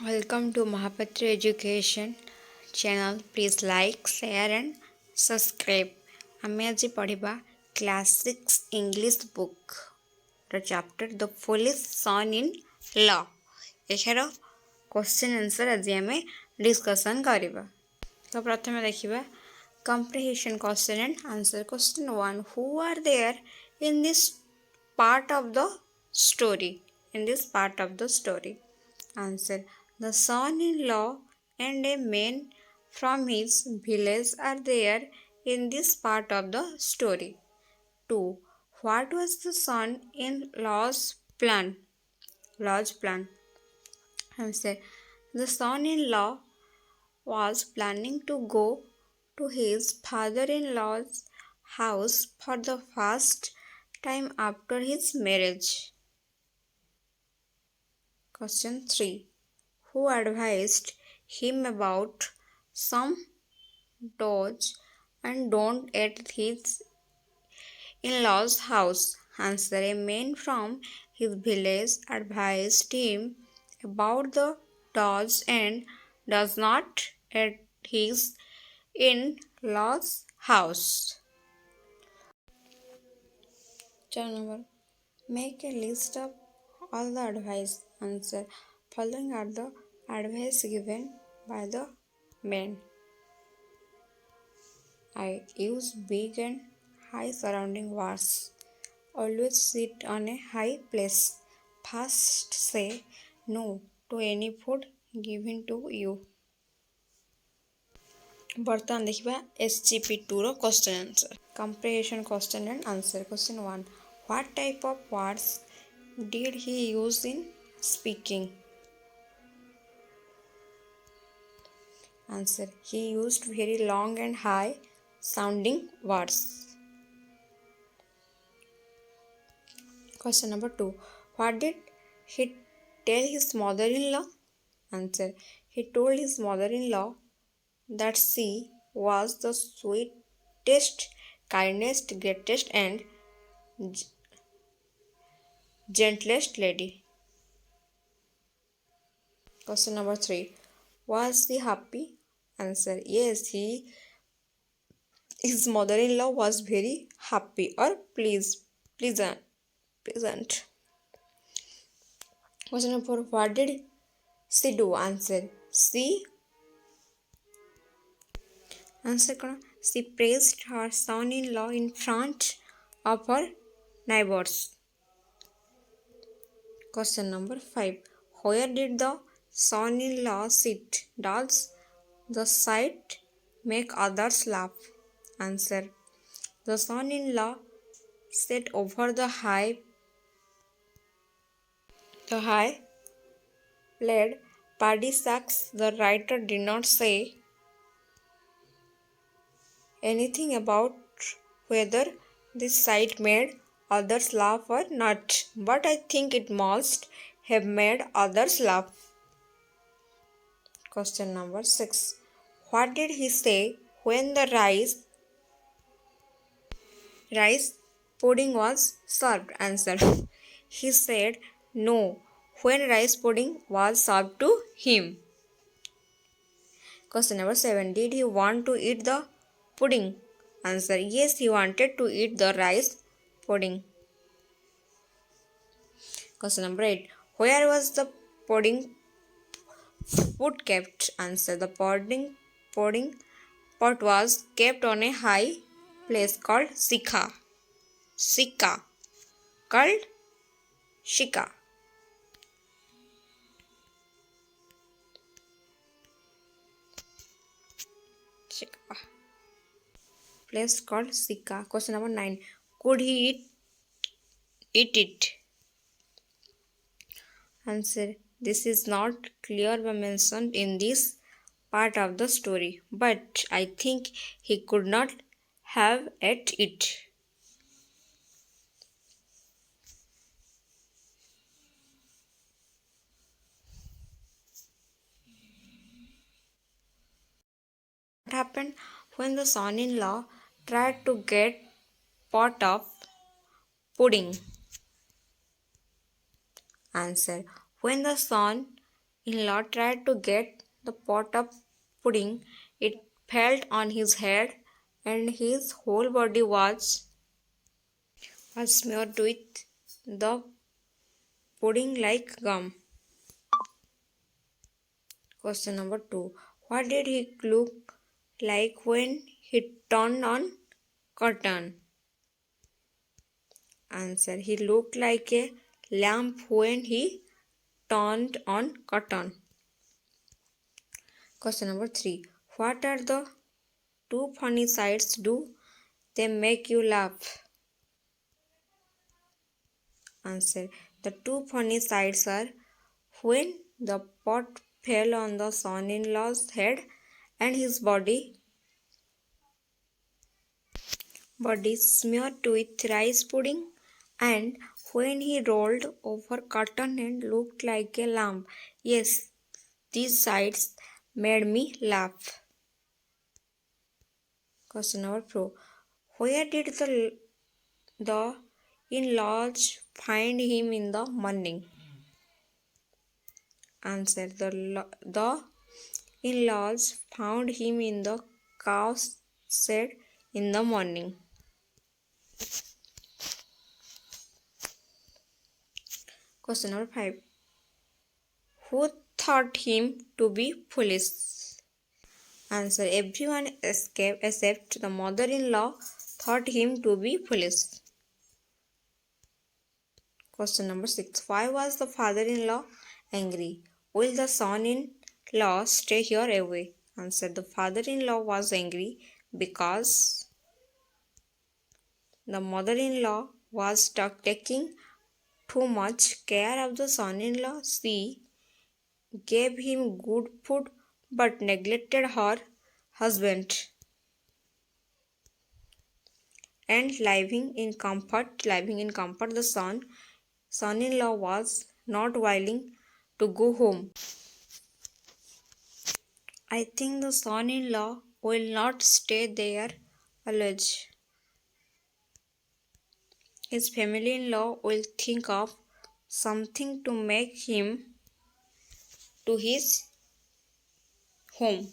Welcome to Mahapatra Education channel. Please like, share and subscribe. ଆମେ ଆଜି ପଢ଼ିବା class 6 English ବୁକ୍ର chapter the foolish son-in-law. ଏହାର question answer ଆଜି ଆମେ ଡିସ୍କସନ୍ କରିବା। ତ ପ୍ରଥମେ ଦେଖିବା comprehension question and answer. Question 1, who are there in this part of the story? Answer. The son-in-law and a man from his village are there in this part of the story. 2. What was the son-in-law's plan? Answer. The son-in-law was planning to go to his father-in-law's house for the first time after his marriage. Question 3. Who advised him about some do's and don'ts at his in-laws' house? Answer. A man from his village advised him about the do's and does not at his in-laws' house. Chapter number. Make a list of all the advice. Answer. Following are the advice given by the man. I use big and high surrounding words. Always sit on a high place. First say no to any food given to you. ବର୍ତ୍ତମାନ ଦେଖିବା SGP2 question answer. Comprehension question and answer. Question 1. What type of words did he use in speaking? Answer. He used very long and high sounding words. Question number 2. What did he tell his mother-in-law? Answer. He told his mother-in-law that she was the sweetest, kindest, greatest and gentlest lady. Question number 3. Was he happy? Answer. Yes, his mother-in-law was very happy or pleasant. Question number 4. What did she do? Answer. She praised her son-in-law in front of her neighbors. Question number 5. Where did the son-in-law sit? Does the sight make others laugh? Answer. The son-in-law sat over the high played paddy sacks. The writer did not say anything about whether this sight made others laugh or not, but I think it must have made others laugh. Question number 6. What did he say when the rice pudding was served? Answer. He said no when rice pudding was served to him. Question number 7. Did he want to eat the pudding? Answer. Yes, he wanted to eat the rice pudding. Question number 8. Where was the pudding pot kept? Answer. The pudding pot was kept on a high place called shika. Place called shika. Question number 9. Could he eat it? Answer. This is not clear but mentioned in this part of the story, but I think he could not have ate it. What happened when the son-in-law tried to get pot of pudding? Answer. When the son In-law tried to get the pot of pudding. It fell on his head, and his whole body was smeared with the pudding like gum. Question number 2. What did he look like when he turned on cotton? Answer. He looked like a lamp when he turned on cotton. Question number 3. What are the two funny sides do they make you laugh? Answer. The two funny sides are when the pot fell on the son-in-law's head and his body smeared with rice pudding, and when he rolled over cotton and looked like a lamb. Yes, these sides made me laugh. Question number 4. Where did the in-laws find him in the morning? Answer. The in-laws found him in the cow shed in the morning. Question number 5. Who thought him to be foolish? Answer. Everyone escaped except the mother-in-law thought him to be foolish. Question number 6. Why was the father-in-law angry? Will the son-in-law stay here away? Answer. The father-in-law was angry because the mother-in-law was stuck taking too much care of the son-in-law. She gave him good food but neglected her husband. And living in comfort, the son-in-law was not willing to go home. I think the son-in-law will not stay there always. His family-in-law will think of something to make him to his home.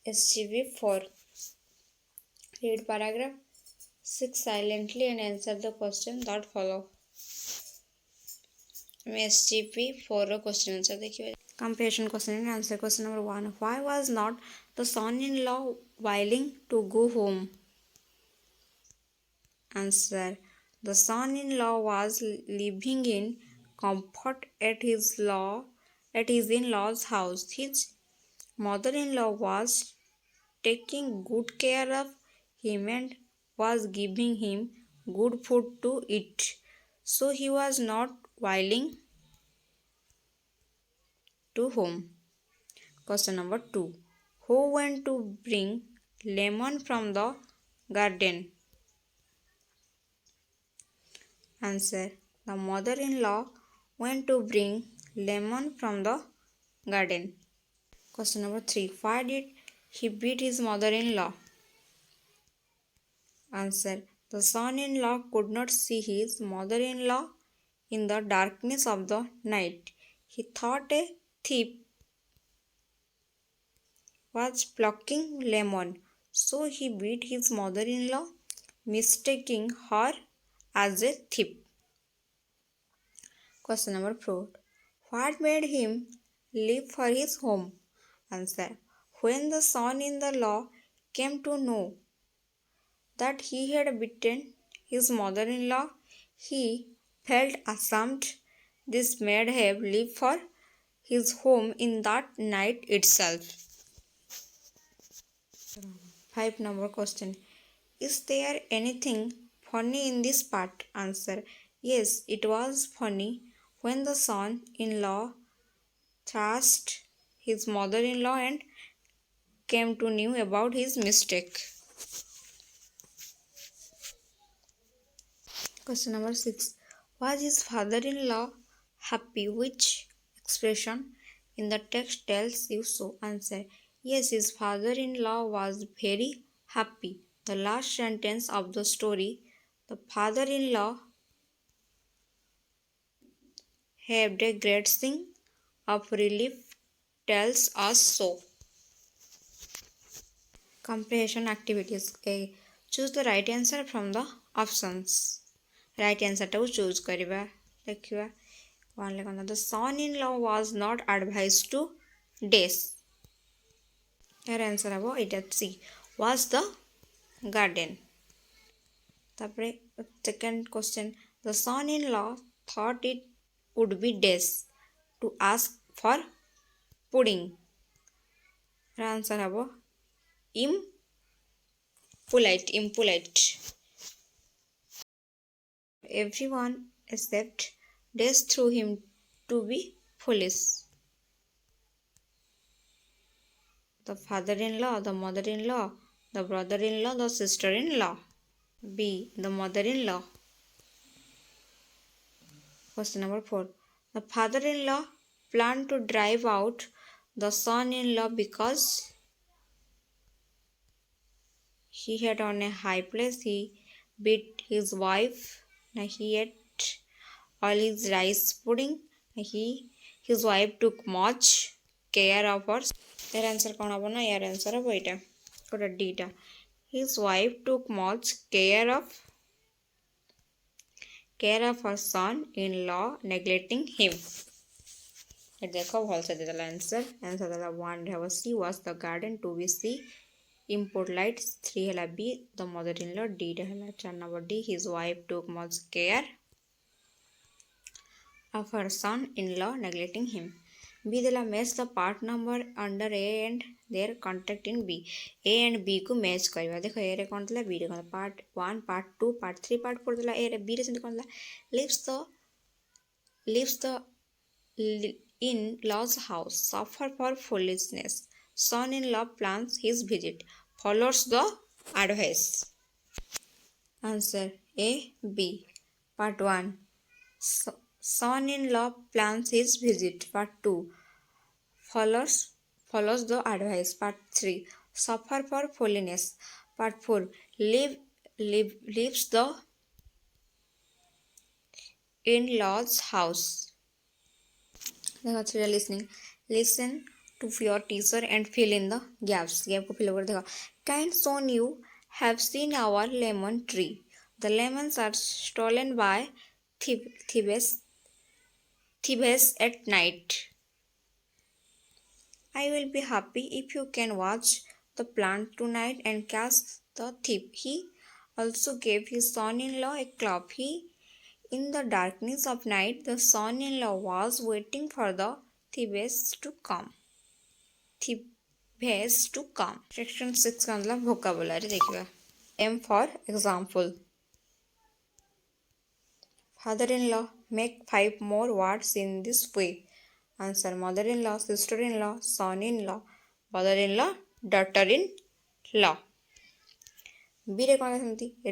SGV 4. Read paragraph 6 silently and answer the question that follow. SGP 4 question answer देखिए. Comparison question and answer. Question number 1. Why was not the son-in-law willing to go home? Answer. The son-in-law was living in comfort at his in-law's house. His mother-in-law was taking good care of him and was giving him good food to eat. So he was not willing to home. Question number 2. Who went to bring lemon from the garden? Answer. The mother-in-law went to bring lemon from the garden. Question number 3. Why did he beat his mother-in-law? Answer. The son-in-law could not see his mother-in-law in the darkness of the night. He thought a thief was plucking lemon, so he beat his mother-in-law, mistaking her as a thief. Question number 4. What made him leave for his home? Answer. When the son-in-law came to know that he had beaten his mother-in-law, he felt ashamed. This made him leave for his home in that night itself. 5 number question. Is there anything funny in this part? Answer. Yes, it was funny when the son-in-law thrashed his mother-in-law and came to know about his mistake. Question number 6. Was his father-in-law happy? Which expression in the text tells you so? Answer. Yes, his father-in-law was very happy. The last sentence of the story, the father-in-law Have a great sing of relief tells us so. Comprehension activities. A. Choose the right answer from the options. Right answer to choose kariba. Lekhiba. One like the son-in-law was not advised to days. Your answer abo it at C. Was the garden. Tapre second question. The son-in-law thought it would be days to ask for pudding. Your answer abo impolite. Everyone except days threw him to be foolish. The father-in-law, the mother-in-law, the brother-in-law, the sister-in-law. B. The mother-in-law. Question number 4. The father-in-law planned to drive out the son-in-law because he had on a high place. He beat his wife. He ate all his rice pudding. His wife took much care of her. Your answer कौन हबो ना यार answer हबो एटा Kota डीटा his wife took much care of her son-in-law neglecting him. ये देखो भल से देला आंसर देला 1 have C was the garden 2 be C import light 3 हला B the mother-in-law D हला 4 number D his wife took much care of her son-in-law neglecting him. B देला match the part number under A and their contact in B. A and B को match करवा देखो A रे कौन देला B रे कौन part 1 part 2 part 3 part 4 देला A रे B रे सेंट कौन देला leaves the in-laws house suffer for foolishness. Son-in-law plans his visit follows the advice. Answer A B part 1 son-in-law plans his visit. Part 2 follows the advice. Part 3 suffer for foolishness. Part 4 leaves the in-laws house. Listening. Listen to your teacher and fill in the gaps. Gap को fill over देखो. Kind son, you have seen our lemon tree. The lemons are stolen by thieves at night. I will be happy if you can watch the plant tonight and catch the thief. He also gave his son-in-law a club. In the darkness of night, the son-in-law was waiting for the thieves to come. Section 6 का मतलब vocabulary देखिए. M for example. Father-in-law, make 5 more words in this way. Answer mother-in-law, sister-in-law, son-in-law, mother-in-law, daughter-in-law. B रे कौन है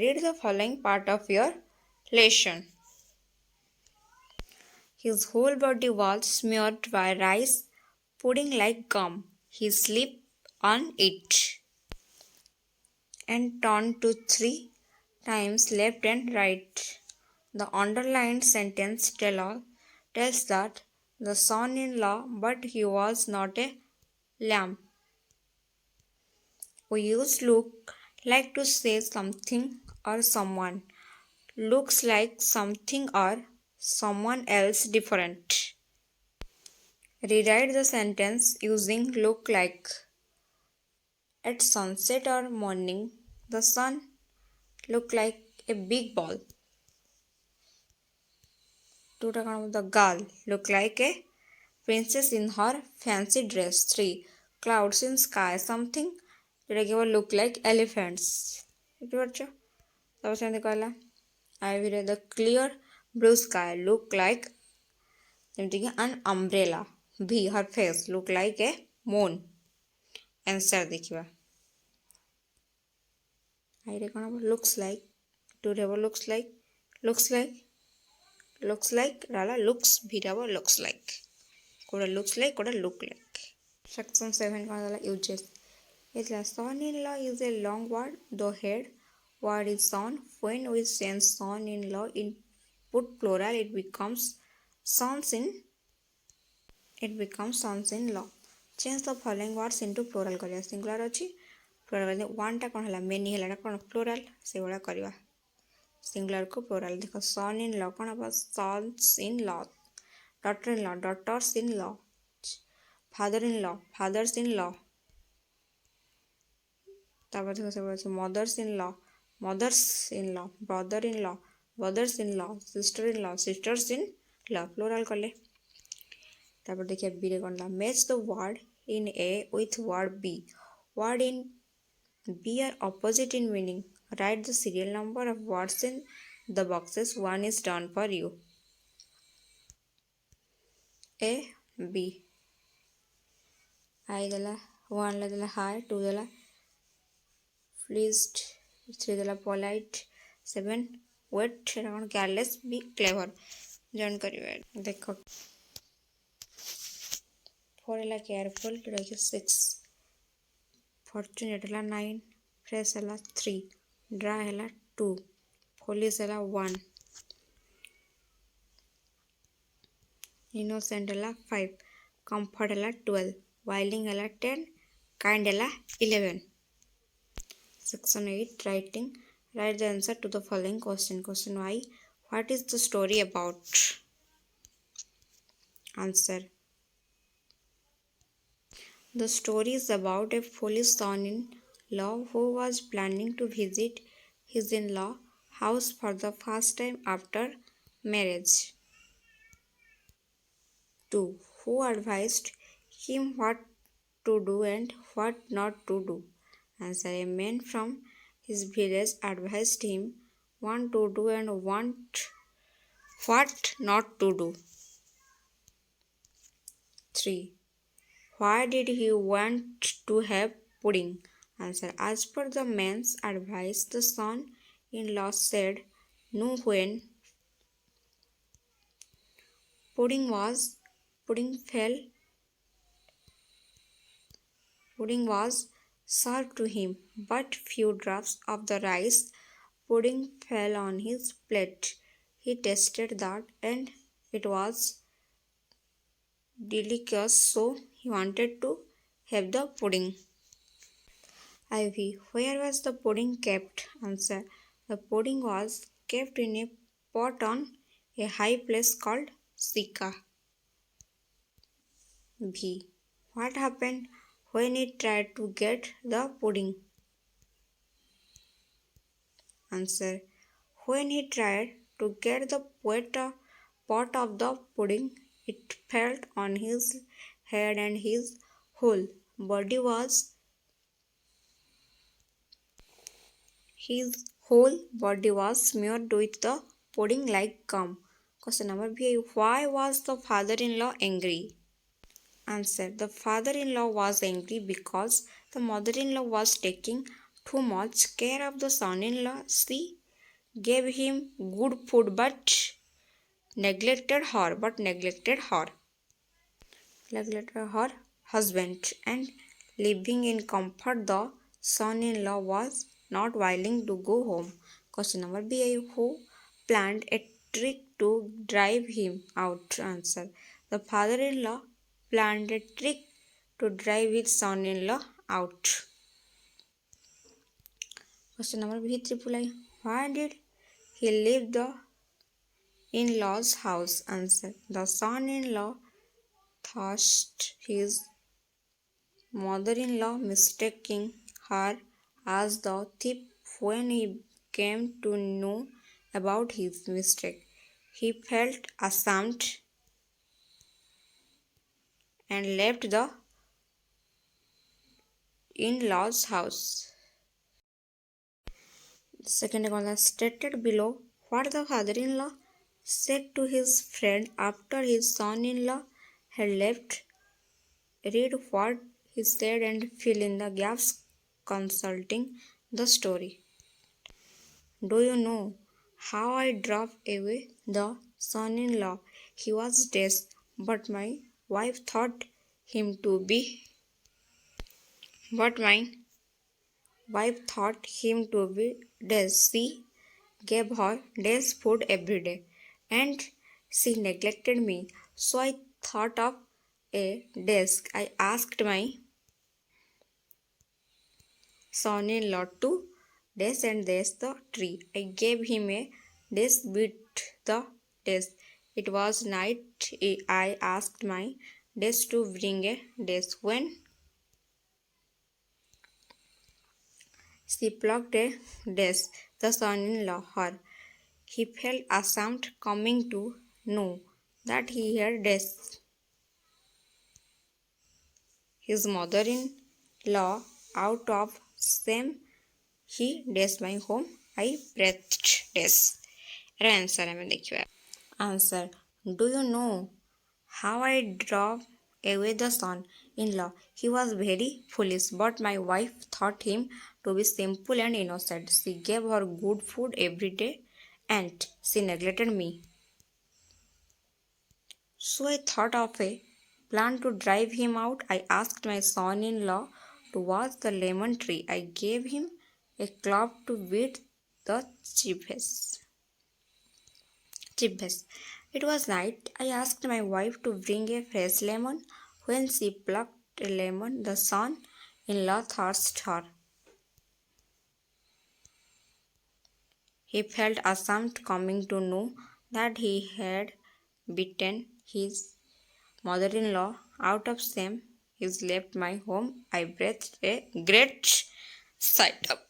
read the following part of your lesson. His whole body was smeared by rice pudding like gum. He slipped on it and turned to 3 times left and right. The underlined sentence tells that the son-in-law, but he was not a lamb. We use look like to say something or someone looks like something or someone else different. Rewrite the sentence using look like. At sunset or morning, the sun looked like a big ball. The girl looked like a princess in her fancy dress. 3. Clouds in sky. Something look like elephants. The clear blue sky look like an umbrella. B. Her face look like a moon. Answer देखिए. Looks like. Looks like rala looks bhirava looks like koda looks like koda look like. Section 7 kala uses itla son-in-law is a long word. The head word is son. When we change son-in-law in put plural it becomes sons-in, it becomes sons-in-law. Change the following words into plural କରିବା singular ଅଛି plural one ଟା କ'ଣ ହେଲା many ହେଲାଟା କ'ଣ plural ସେଇଭଳିଆ କରିବା singular को plural ଦେଖ son in law କ'ଣ ହବ sons in law daughter in law daughters in law father in law fathers in law ତାପରେ ଦେଖ ସେଭଳିଆ ଅଛି mothers in law mothers in law brother in law brothers in law sister in law sisters in law plural କଲେ তারপর देखिए B रे कौन ला match the word in A with word B word in B are opposite in meaning write the serial number of words in the boxes one is done for you A B I देला one ला देला high two देला pleased three देला polite seven wait कौन careless B clever join करिवे देखो 4 ହେଲା careful जोटा 6 fortunate ହେଲା 9 fresh ହେଲା 3 dry ହେଲା 2 foolish ହେଲା 1 innocent ହେଲା 5 comfort ହେଲା 12 willing ହେଲା 10 kind ହେଲା 11 section 8 writing write the answer to the following question y what is the story about answer The story is about a foolish son-in-law who was planning to visit his in-law house for the first time after marriage. 2. Who advised him what to do and what not to do? Answer. A man from his village advised him what to do and what not to do. 3. Why did he want to have pudding? Answer. As per the man's advice, the son-in-law said no when pudding was served to him, but few drops of the rice pudding fell on his plate. He tasted that and it was delicious, so he wanted to have the pudding. Ivy. Where was the pudding kept? Answer. The pudding was kept in a pot on a high place called Sika. B. What happened when he tried to get the pudding? Answer. When he tried to get the pot of the pudding, it fell on his head and his whole body was smeared with the pudding like gum. Question number B. Why was the father-in-law angry? Answer. The father-in-law was angry because the mother-in-law was taking too much care of the son-in-law. She gave him good food but neglected her husband, and living in comfort the son-in-law was not willing to go home. Question number B. Who planned a trick to drive him out? Answer. The father-in-law planned a trick to drive his son-in-law out. Question number B. Why did he leave the in-laws house? Answer. The son-in-law thought his mother-in-law mistaking her as the thief. When he came to know about his mistake, he felt ashamed and left the in-laws house. Second one is stated below what the father-in-law said to his friend after his son-in-law had left. Read what he said and fill in the gaps consulting the story. Do you know how I drove away the son-in-law? He was dead, but my wife thought him to be dead. She gave her days food every day, and She neglected me, so I thought of a desk. I asked my son in law to dash and dash the tree. I gave him a dash with the dash. It was night. I asked my dash to bring a dash. When she plucked a dash, the son in law her. He felt ashamed coming to know that he had dashed his mother-in-law out of shame. He dashed my home. I breathed dash. Air answer ଆମେ ଦେଖିବା answer. Do you know how I drove away the son in law? He was very foolish, but my wife thought him to be simple and innocent. She gave her good food every day and she neglected me. So I thought of a plan to drive him out. I asked my son in law to watch the lemon tree. I gave him a club to beat the chippers. It was night. I asked my wife to bring a fresh lemon. When she plucked a lemon, the son in law thrashed her. He felt ashamed coming to know that he had beaten his mother-in-law out of shame. He's left my home. I breathed a great sight up.